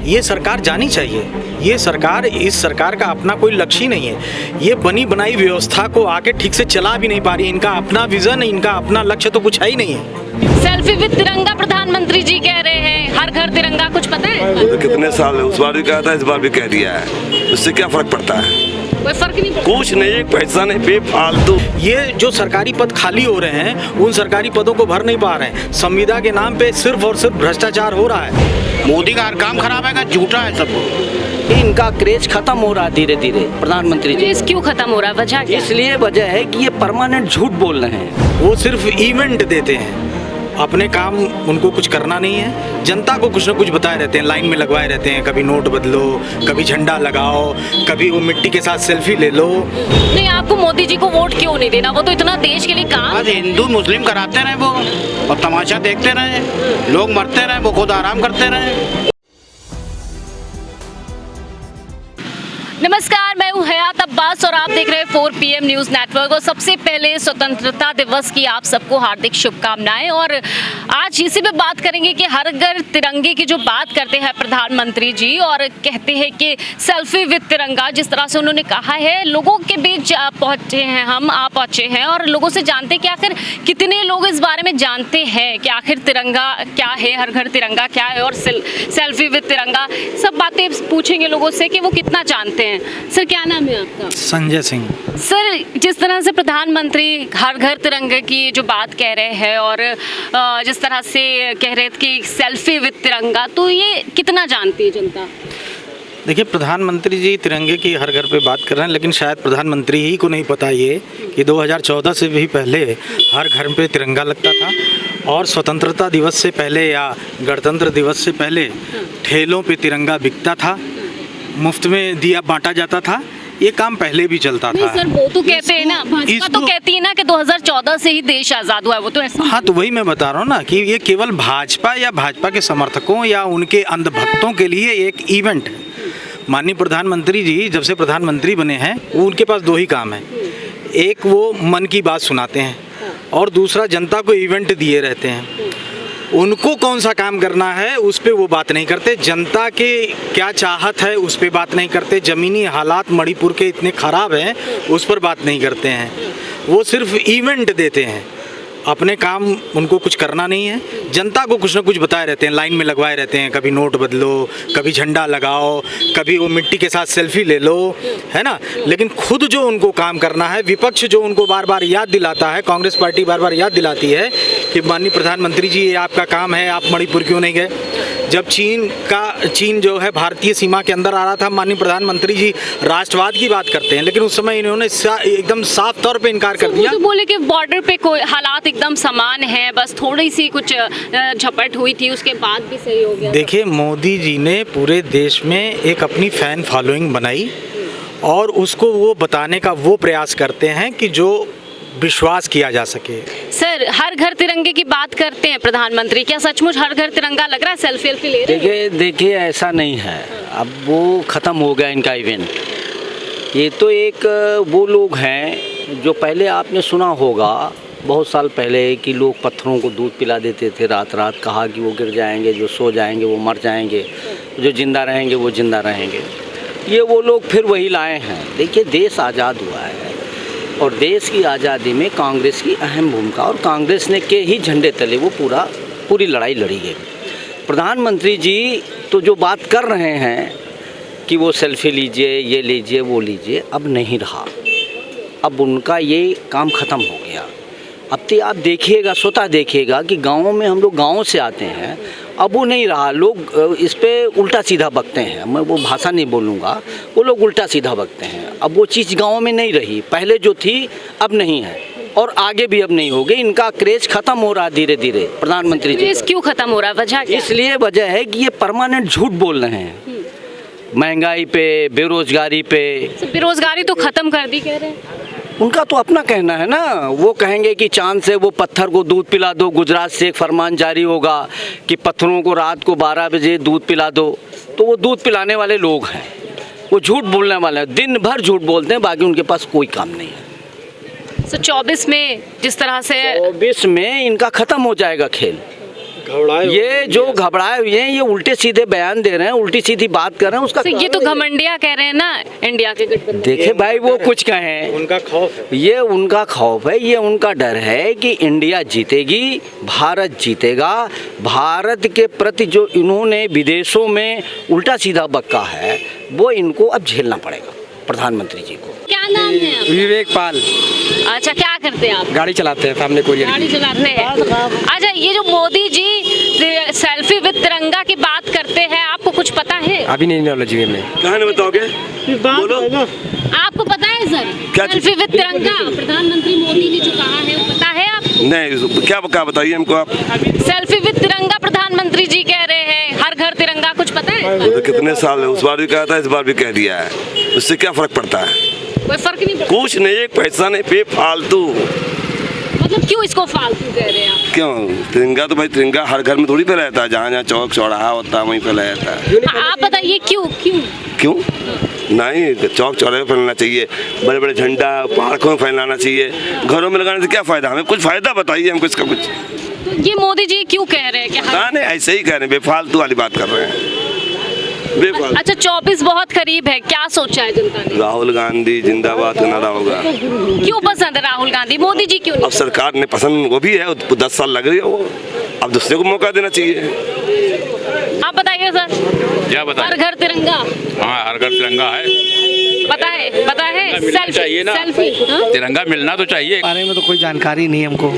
ये सरकार जानी चाहिए। ये सरकार, इस सरकार का अपना कोई लक्ष्य ही नहीं है। ये बनी बनाई व्यवस्था को आके ठीक से चला भी नहीं पा रही। इनका अपना विजन, इनका अपना लक्ष्य तो कुछ है ही नहीं है। सेल्फी विद तिरंगा प्रधानमंत्री जी कह रहे हैं, हर घर तिरंगा, कुछ पता है? तो कितने साल है, उस बार भी कहा था, इस बार भी कह दिया है, उससे क्या फर्क पड़ता है? कोई फर्क नहीं पड़ता। कुछ नहीं, एक पैसा नहीं, बेफालतू। ये जो सरकारी पद खाली हो रहे हैं, उन सरकारी पदों को भर नहीं पा रहे हैं। संविदा के नाम पे सिर्फ और सिर्फ भ्रष्टाचार हो रहा है। मोदी का हर काम खराब है, झूठा है सब। इनका क्रेज खत्म हो रहा है धीरे धीरे प्रधानमंत्री जी। क्रेज क्यों खत्म हो रहा है, वजह क्या? इसलिए वजह है कि ये परमानेंट झूठ बोल रहे हैं। वो सिर्फ इवेंट देते हैं, अपने काम उनको कुछ करना नहीं है। जनता को कुछ ना कुछ बताए रहते हैं, लाइन में लगवाए रहते हैं। कभी नोट बदलो, कभी झंडा लगाओ, कभी वो मिट्टी के साथ सेल्फी ले लो। नहीं, आपको मोदी जी को वोट क्यों नहीं देना? वो तो इतना देश के लिए काम। आज हिंदू मुस्लिम कराते रहे वो, और तमाशा देखते रहे, लोग मरते रहे, वो खुद आराम करते रहे। नमस्कार, मैं हूँ हयात अब्बास और आप देख रहे हैं 4 PM न्यूज़ नेटवर्क। और सबसे पहले स्वतंत्रता दिवस की आप सबको हार्दिक शुभकामनाएं। और आज इसी पे बात करेंगे कि हर घर तिरंगे की जो बात करते हैं प्रधानमंत्री जी, और कहते हैं कि सेल्फी विद तिरंगा, जिस तरह से उन्होंने कहा है, लोगों के बीच पहुँचे हैं हम, आप पहुँचे हैं और लोगों से जानते हैं कि आखिर कितने लोग इस बारे में जानते हैं कि आखिर तिरंगा क्या है, हर घर तिरंगा क्या है और सेल्फी विद तिरंगा। सब बातें पूछेंगे लोगों से कि वो कितना जानते हैं। सर, क्या नाम है आपका? संजय सिंह। सर, जिस तरह से प्रधानमंत्री हर घर तिरंगे की जो बात कह रहे हैं और जिस तरह से कह रहे थे कि सेल्फी विद तिरंगा, तो ये कितना जानती है जनता? देखिए, प्रधानमंत्री जी तिरंगे की हर घर पे बात कर रहे हैं, लेकिन शायद प्रधानमंत्री ही को नहीं पता ये कि 2014 से भी पहले हर घर पे तिरंगा लगता था। और स्वतंत्रता दिवस से पहले या गणतंत्र दिवस से पहले ठेलों पे तिरंगा बिकता था, मुफ्त में दिया बांटा जाता था। ये काम पहले भी चलता नहीं था। सर, वो तो कहते हैं ना, भाजपा तो कहती है ना कि 2014 से ही देश आज़ाद हुआ है, वो तो ऐसा। हाँ, तो वही मैं बता रहा हूँ ना कि ये केवल भाजपा या भाजपा के समर्थकों या उनके अंधभक्तों के लिए एक इवेंट है। माननीय प्रधानमंत्री जी जब से प्रधानमंत्री बने हैं, उनके पास 2 ही काम है। एक, वो मन की बात सुनाते हैं, और दूसरा जनता को इवेंट दिए रहते हैं। उनको कौन सा काम करना है उस पे वो बात नहीं करते। जनता के क्या चाहत है उस पे बात नहीं करते। ज़मीनी हालात मणिपुर के इतने ख़राब हैं, उस पर बात नहीं करते हैं। वो सिर्फ इवेंट देते हैं, अपने काम उनको कुछ करना नहीं है। जनता को कुछ ना कुछ बताए रहते हैं, लाइन में लगवाए रहते हैं। कभी नोट बदलो, कभी झंडा लगाओ, कभी वो मिट्टी के साथ सेल्फी ले लो, है ना। लेकिन खुद जो उनको काम करना है, विपक्ष जो उनको बार बार याद दिलाता है, कांग्रेस पार्टी बार बार याद दिलाती है कि माननीय प्रधानमंत्री जी ये आपका काम है, आप मणिपुर क्यों नहीं गए। जब चीन जो है भारतीय सीमा के अंदर आ रहा था, माननीय प्रधानमंत्री जी राष्ट्रवाद की बात करते हैं, लेकिन उस समय इन्होंने एकदम साफ तौर पे इनकार कर दिया। तो बोले कि बॉर्डर पे कोई हालात एकदम समान है, बस थोड़ी सी कुछ झपट हुई थी, उसके बाद भी सही हो गया। देखिए, मोदी जी ने पूरे देश में एक अपनी फैन फॉलोइंग बनाई और उसको वो बताने का वो प्रयास करते हैं कि जो विश्वास किया जा सके। सर, हर घर तिरंगे की बात करते हैं प्रधानमंत्री, क्या सचमुच हर घर तिरंगा लग रहा है? सेल्फी ले रहे हैं? देखिए ऐसा नहीं है, अब वो ख़त्म हो गया इनका इवेंट। ये तो एक वो लोग हैं जो पहले आपने सुना होगा बहुत साल पहले कि लोग पत्थरों को दूध पिला देते थे रात रात, कहा कि वो गिर जाएंगे, जो सो जाएंगे वो मर जाएंगे, जो जिंदा रहेंगे वो जिंदा रहेंगे। ये वो लोग फिर वही लाए हैं। देखिए, देश आज़ाद हुआ है और देश की आज़ादी में कांग्रेस की अहम भूमिका, और कांग्रेस ने के ही झंडे तले वो पूरी लड़ाई लड़ी गई। प्रधानमंत्री जी तो जो बात कर रहे हैं कि वो सेल्फी लीजिए, ये लीजिए, वो लीजिए, अब नहीं रहा। अब उनका ये काम ख़त्म हो गया। अब तो आप देखिएगा, स्वतः देखिएगा कि गाँव में, हम लोग गाँव से आते हैं, अब वो नहीं रहा। लोग इस पे उल्टा सीधा बकते हैं, मैं वो भाषा नहीं बोलूँगा, वो लोग उल्टा सीधा बकते हैं। अब वो चीज़ गाँव में नहीं रही, पहले जो थी अब नहीं है और आगे भी अब नहीं होगी। इनका क्रेज खत्म हो रहा है धीरे धीरे प्रधानमंत्री जी। क्रेज क्यों खत्म हो रहा है, वजह क्या? इसलिए वजह है कि ये परमानेंट झूठ बोल रहे हैं, महंगाई पे, बेरोजगारी पे। बेरोजगारी तो खत्म कर दी कह रहे हैं। उनका तो अपना कहना है ना, वो कहेंगे कि चांद से वो पत्थर को दूध पिला दो। गुजरात से एक फरमान जारी होगा कि पत्थरों को रात को 12 बजे दूध पिला दो, तो वो दूध पिलाने वाले लोग हैं, वो झूठ बोलने वाले हैं, दिन भर झूठ बोलते हैं, बाकी उनके पास कोई काम नहीं है। तो 24 में जिस तरह से 24 में इनका ख़त्म हो जाएगा खेल। ये जो घबराए हुए हैं, ये उल्टे सीधे बयान दे रहे हैं, उल्टी सीधी बात कर रहे हैं। उसका तो ये तो घमंडिया कह रहे हैं ना इंडिया के गठबंधन। देखे भाई, वो कुछ कहें, उनका खौफ है। ये उनका खौफ है, ये उनका डर है कि इंडिया जीतेगी, भारत जीतेगा। भारत के प्रति जो इन्होंने विदेशों में उल्टा सीधा बक्का है, वो इनको अब झेलना पड़ेगा प्रधानमंत्री जी को। क्या नाम है आपका? विवेक पाल, अच्छा, क्या करते हैं आप? गाड़ी चलाते हैं, फैमिली कोरियर गाड़ी चलाते हैं। अच्छा, ये जो मोदी जी सेल्फी विद तिरंगा की बात करते हैं, आपको कुछ पता है? अभी नहीं नॉलेज में। कहाँ नहीं बताओगे? बोलो। आपको पता है सर? क्या सेल्फी विद तिरंगा प्रधानमंत्री मोदी ने जो कहा है, वो पता है आपको? नहीं, क्या बताइए हमको आप। सेल्फी विद तिरंगा प्रधानमंत्री जी कह रहे हैं, हर घर तिरंगा, कुछ पता है? वो तो कितने साल है, उस बार भी कहा था, इस बार भी कह दिया है। उससे क्या फर्क पड़ता है? कोई फर्क नहीं पड़ता। कुछ नहीं, एक पैसा नहीं, बेफालतू। मतलब क्यों इसको फालतू कह रहे हैं आप? क्यों? तिरंगा तो भाई, तिरंगा हर घर में थोड़ी पे रहता है, जहाँ जहाँ चौक चौराहा होता है वहीं पे रहता है। हाँ, आप बताइए क्यों क्यों? क्यों नहीं? चौक चौराहे पे फैलाना चाहिए, बड़े बड़े झंडा पार्कों में फैलाना चाहिए, घरों में लगाने से क्या फायदा? हमें कुछ फायदा बताइए हमको इसका कुछ। तो ये मोदी जी क्यों कह रहे हैं? पता नहीं, ऐसे ही कह रहे हैं, बेफालतू वाली बात कर रहे हैं, बेफालतू। अच्छा, 24 बहुत करीब है, क्या सोचा है जनता ने? राहुल गांधी जिंदाबाद का नारा होगा। क्यों पसंद है राहुल गांधी? मोदी जी क्यों अब नहीं? सरकार ने पसंद वो भी है, 10 साल लग रही है वो, अब दूसरे को मौका देना चाहिए। आप बताइए सर। क्या बताएं? हर घर तिरंगा हाँ, हर घर तिरंगा है। पता है? पता है? मिलना चाहिए ना। सेल्फी, हाँ? तिरंगा मिलना तो चाहिए। बारे में तो कोई जानकारी नहीं है हमको। आप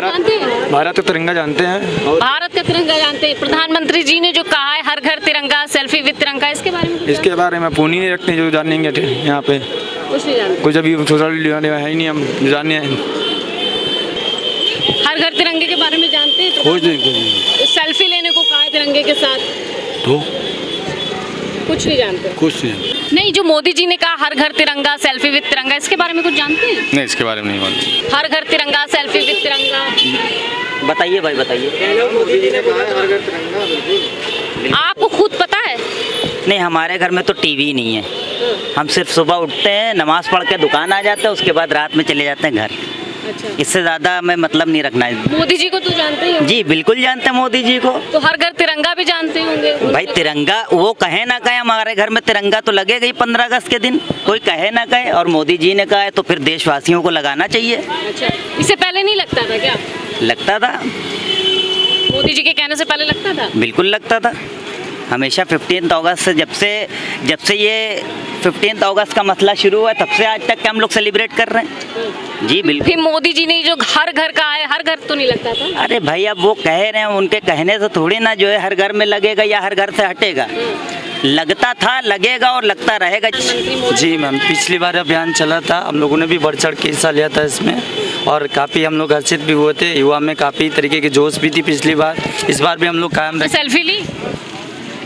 जानते हैं? भारत का तिरंगा जानते हैं। भारत का तिरंगा जानते हैं। प्रधानमंत्री जी ने जो कहा है हर घर तिरंगा, सेल्फी विद तिरंगा, इसके बारे में कुछ इसके बारे में फोन ही नहीं रखते जो जानेंगे यहाँ पे। कुछ नहीं जानते। कुछ अभी सोशल मीडिया है ही नहीं, हम जाने हैं। हर घर तिरंगे के बारे में जानते हैं? तो कुछ नहीं। सेल्फी लेने को कहा है तिरंगे के साथ, तो कुछ नहीं जानते। कुछ नहीं। नहीं, जो मोदी जी ने कहा हर घर तिरंगा, सेल्फी विद तिरंगा, इसके बारे में कुछ जानते हैं? नहीं, इसके बारे में नहीं मालूम। हर घर तिरंगा, सेल्फी विद तिरंगा, बताइए भाई, बताइए। आपको खुद पता है? नहीं, हमारे घर में तो टीवी नहीं है। हम सिर्फ सुबह उठते हैं, नमाज पढ़ के दुकान आ जाते हैं, उसके बाद रात में चले जाते हैं घर। अच्छा, इससे ज़्यादा हमें मतलब नहीं रखना है। मोदी जी को तो जानते ही हो? जी बिल्कुल जानते हैं मोदी जी को। तो हर घर तिरंगा भी जानते होंगे? भाई तिरंगा वो कहे ना कहे, हमारे घर में तिरंगा तो लगेगा ही 15 अगस्त के दिन, कोई कहे ना कहे। और मोदी जी ने कहा है तो फिर देशवासियों को लगाना चाहिए। अच्छा, इससे पहले नहीं लगता था क्या? लगता था, मोदी जी के कहने से पहले लगता था? बिल्कुल लगता था। हमेशा 15 अगस्त से जब से ये 15 अगस्त का मसला शुरू हुआ तब से आज तक हम लोग सेलिब्रेट कर रहे हैं। जी बिल्कुल। फिर मोदी जी ने जो हर घर का है, हर घर तो नहीं लगता था? अरे भाई, अब वो कह रहे हैं, उनके कहने से थोड़ी ना जो है हर घर में लगेगा या हर घर से हटेगा। लगता था, लगेगा और लगता रहेगा। जी मैम, पिछली बार अभियान चला था, हम लोगों ने भी बढ़ चढ़ के हिस्सा लिया था इसमें, और काफ़ी हम लोग हर्षित भी हुए थे। युवा में काफ़ी तरीके की जोश भी थी पिछली बार, इस बार भी हम लोग कायम रहे। सेल्फी ली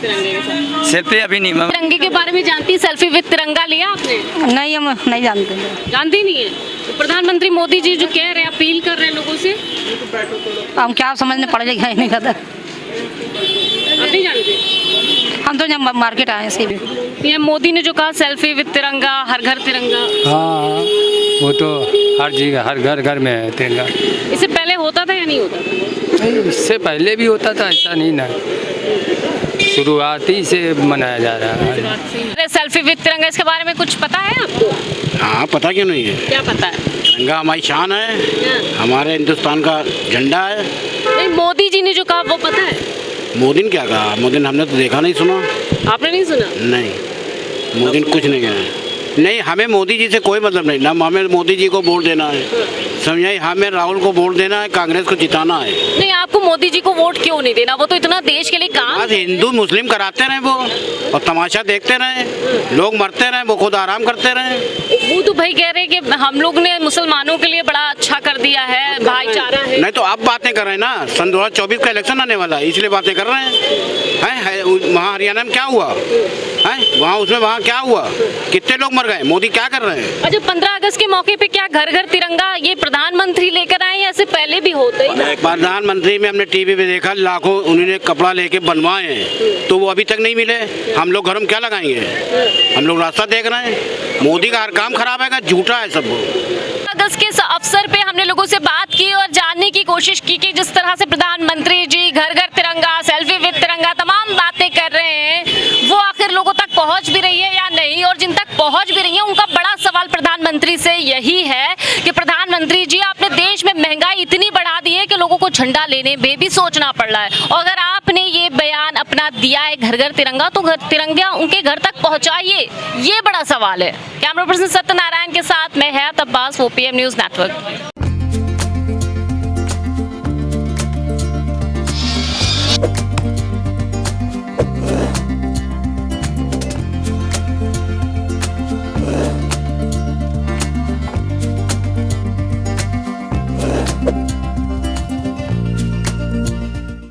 तिरंगे के साथ? सेल्फी अभी नहीं मैम। तिरंगे के बारे में जानती? सेल्फी विद तिरंगा लिया आपने? नहीं, हम नहीं जानते। जानती नहीं है? तो प्रधानमंत्री मोदी जी जो कह रहे हैं, अपील कर रहे हैं लोगों से, हम क्या समझने पड़ जाएगा ही नहीं खाता। आप नहीं जानते? हम तो यहाँ मार्केट आए हैं भी। पीएम मोदी ने जो कहा सेल्फी विद तिरंगा, हर घर तिरंगा, हाँ, वो तो हर जगह, हर घर घर में है तिरंगा। इससे पहले होता था या नहीं होता था? नहीं, इससे पहले भी होता था, ऐसा नहीं ना, शुरुआत ही से मनाया जा रहा है। सेल्फी विद तिरंगा, इसके बारे में कुछ पता है आपको? हाँ, पता क्यों नहीं है? क्या पता है? तिरंगा हमारी शान है, हमारे हिंदुस्तान का झंडा है। नहीं, मोदी जी ने जो कहा वो पता है? मोदी ने क्या कहा? मोदी ने हमने तो देखा नहीं, सुना आपने नहीं सुना? नहीं। मोदी ने कुछ नहीं कहा। नहीं, हमें मोदी जी से कोई मतलब नहीं, ना हमें मोदी जी को वोट देना है, समझाइए। हमें राहुल को वोट देना है, कांग्रेस को जिताना है। नहीं, आपको मोदी जी को वोट क्यों नहीं देना? वो तो इतना देश के लिए काम। बस हिंदू मुस्लिम कराते रहे वो, और तमाशा देखते रहे, लोग मरते रहे, वो खुद आराम करते रहे। वो तो भाई कह रहे हैं कि हम लोग ने मुसलमानों के लिए बड़ा अच्छा कर दिया है, भाईचारा है। नहीं तो अब बातें कर रहे हैं ना, सन 2024 का इलेक्शन आने वाला है, इसलिए बातें कर रहे हैं। वहाँ हरियाणा में क्या हुआ? हैं वहाँ क्या हुआ, कितने लोग मर गए, मोदी क्या कर रहे हैं? अच्छा, 15 अगस्त के मौके पे क्या घर घर तिरंगा ये प्रधानमंत्री लेकर आए या ऐसे पहले भी होते ही? प्रधानमंत्री में हमने टीवी पे देखा लाखों उन्होंने कपड़ा लेके बनवाए हैं, तो वो अभी तक नहीं मिले। हम लोग घरों में क्या लगाएंगे, हम लोग रास्ता देख रहे हैं। मोदी का हर काम खराब है, झूठा है सब। अगस्त के अवसर पे हमने लोगों से बात की और जानने की कोशिश की कि जिस तरह से प्रधानमंत्री जी घर घर तिरंगा, सेल्फी विद तिरंगा, तमाम बातें कर रहे हैं, वो आखिर लोगों तक पहुंच भी रही है या नहीं। और जिन तक पहुंच भी रही है उनका बड़ा सवाल प्रधानमंत्री से यही है कि प्रधानमंत्री जी आपने देश में महंगाई इतनी बढ़ा दी है कि लोगों को झंडा लेने में भी सोचना पड़ रहा है। और अगर आपने ये बयान अपना दिया है घर घर तिरंगा, तो तिरंगा उनके घर तक पहुंचाइए, ये बड़ा सवाल है। कैमरा पर्सन सत्यनारायण के साथ मैं हयात अब्बास, OPM न्यूज़ नेटवर्क।